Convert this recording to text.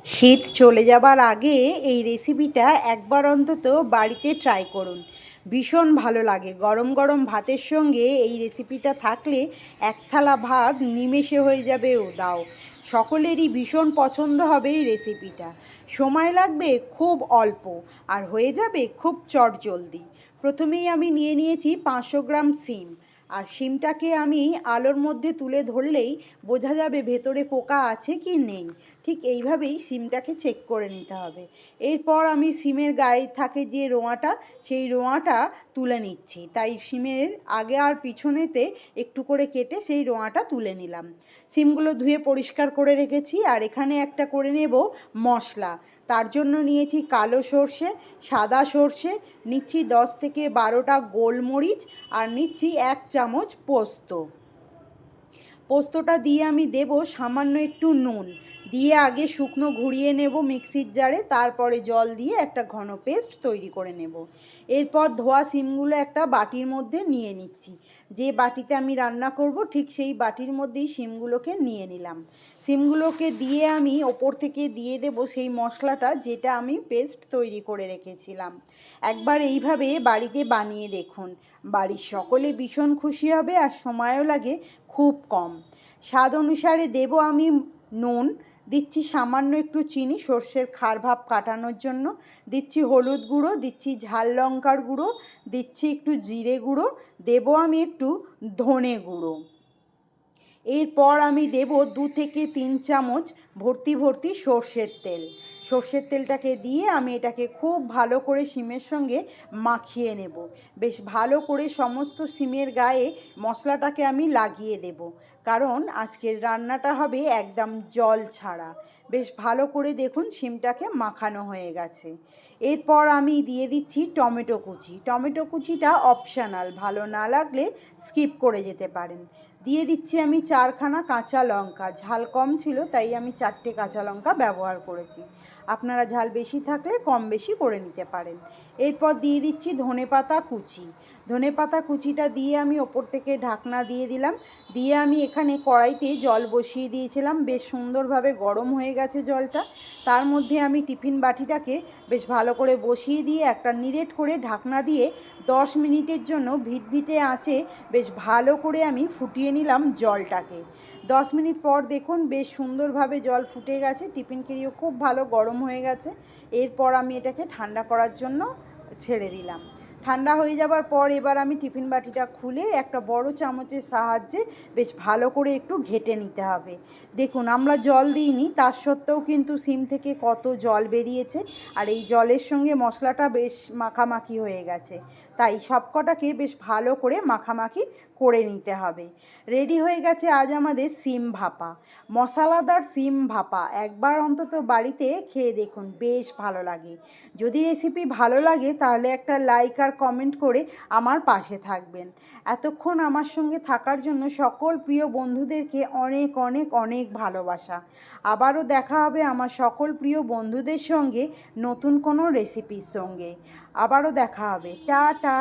শীত চলে যাবার আগে এই রেসিপিটা একবার অন্তত বাড়িতে ট্রাই করুন। ভীষণ ভালো লাগে। গরম গরম ভাতের সঙ্গে এই রেসিপিটা থাকলে এক থালা ভাত নিমেষে হয়ে যাবে দাও। সকলেরই ভীষণ পছন্দ হবে এই রেসিপিটা। সময় লাগবে খুব অল্প আর হয়ে যাবে খুব চটজলদি। প্রথমেই আমি নিয়ে নিয়েছি 500 গ্রাম সিম। আর সিমটাকে আমি আলোর মধ্যে তুলে ধরলেই বোঝা যাবে ভেতরে পোকা আছে কি নেই। ঠিক এইভাবেই সিমটাকে চেক করে নিতে হবে। এরপর আমি সিমের গায়ে থাকে যে রোঁয়াটা, সেই রোঁয়াটা তুলে নিচ্ছি। তাই সিমের আগে আর পিছনেতে একটু করে কেটে সেই রোঁয়াটা তুলে নিলাম। সিমগুলো ধুয়ে পরিষ্কার করে রেখেছি। আর এখানে একটা করে নেব মশলা। তার জন্য নিয়েছি কালো সর্ষে, সাদা সর্ষে, নিচ্ছি 10 থেকে 12টা গোলমরিচ, আর নিচ্ছি 1 চামচ পোস্ত। পোস্তটা দিয়ে আমি দেব সামান্য একটু নুন, দিয়ে আগে শুকনো ঘুরিয়ে নেব মিক্সির জারে, তারপরে জল দিয়ে একটা ঘন পেস্ট তৈরি করে নেব। এরপর ধোয়া সিমগুলো একটা বাটির মধ্যে নিয়ে নিচ্ছি। যে বাটিতে আমি রান্না করব ঠিক সেই বাটির মধ্যেই সিমগুলোকে নিয়ে নিলাম। সিমগুলোকে দিয়ে আমি ওপর থেকে দিয়ে দেব সেই মশলাটা যেটা আমি পেস্ট তৈরি করে রেখেছিলাম। একবার এইভাবে বাড়িতে বানিয়ে দেখুন। বাড়ির সকলে ভীষণ খুশি হবে আর সময়ও লাগে খুব কম। স্বাদ অনুসারে দেব আমি নুন, দিচ্ছি সামান্য একটু চিনি সর্ষের খার ভাব কাটানোর জন্য, দিচ্ছি হলুদ গুঁড়ো, দিচ্ছি ঝাল লঙ্কার গুঁড়ো, দিচ্ছি একটু জিরে গুঁড়ো, দেব আমি একটু ধনে গুঁড়ো। এরপর আমি দেব 2 থেকে 3 চামচ ভর্তি ভর্তি সর্ষের তেল। সর্ষের তেলটাকে দিয়ে আমি এটাকে খুব ভালো করে সিমের সঙ্গে মাখিয়ে নেব। বেশ ভালো করে সমস্ত সিমের গায়ে মশলাটাকে আমি লাগিয়ে দেব, কারণ আজকের রান্নাটা হবে একদম জল ছাড়া। বেশ ভালো করে দেখুন সিমটাকে মাখানো হয়ে গেছে। এরপর আমি দিয়ে দিচ্ছি টমেটো কুচি। টমেটো কুচিটা অপশানাল, ভালো না লাগলে স্কিপ করে যেতে পারেন। দিয়ে দিচ্ছি আমি 4খানা কাঁচা লঙ্কা। ঝাল কম ছিল তাই আমি 4টে কাঁচা লঙ্কা ব্যবহার করেছি। আপনারা ঝাল বেশি থাকলে কম বেশি করে নিতে পারেন। এরপর দিয়ে দিচ্ছি ধনেপাতা কুচি। ধনেপাতা কুচিটা দিয়ে আমি ওপর থেকে ঢাকনা দিয়ে দিলাম। দিয়ে আমি এখানে কড়াইতে জল বসিয়ে দিয়েছিলাম। বেশ সুন্দরভাবে গরম হয়ে গেছে জলটা। তার মধ্যে আমি টিফিন বাটিটাকে বেশ ভালো করে বসিয়ে দিয়ে একটা নিরেট করে ঢাকনা দিয়ে 10 মিনিটের জন্য ভিটভিটে আঁচে বেশ ভালো করে আমি ফুটিয়ে নিলাম জলটাকে। 10 মিনিট পর দেখুন বেশ সুন্দরভাবে জল ফুটে গেছে, টিফিন কেরিও খুব ভালো গরম হয়ে গেছে। এরপর আমি এটাকে ঠান্ডা করার জন্য ছেড়ে দিলাম। ঠান্ডা হয়ে যাবার পর এবার আমি টিফিন বাটিটা খুলে একটা বড় চামচের সাহায্যে বেশ ভালো করে একটু ঘেঁটে নিতে হবে। দেখুন আমরা জল দিইনি, তার সত্ত্বেও কিন্তু সিম থেকে কত জল বেরিয়েছে। আর এই জলের সঙ্গে মশলাটা বেশ মাখামাখি হয়ে গেছে। তাই সবকটাকে বেশ ভালো করে মাখামাখি করে নিতে হবে। রেডি হয়ে গেছে আজ আমাদের সিম ভাপা, মশলাদার সিম ভাপা। একবার অন্তত বাড়িতে খেয়ে দেখুন, বেশ ভালো লাগে। যদি রেসিপি ভালো লাগে তাহলে একটা লাইক আর কমেন্ট করে আমার পাশে থাকবেন। এতক্ষণ আমার সঙ্গে থাকার জন্য সকল প্রিয় বন্ধুদেরকে অনেক অনেক অনেক ভালোবাসা। আবারও দেখা হবে আমার সকল প্রিয় বন্ধুদের সঙ্গে নতুন কোনো রেসিপির সঙ্গে। আবারও দেখা হবে। টাটা।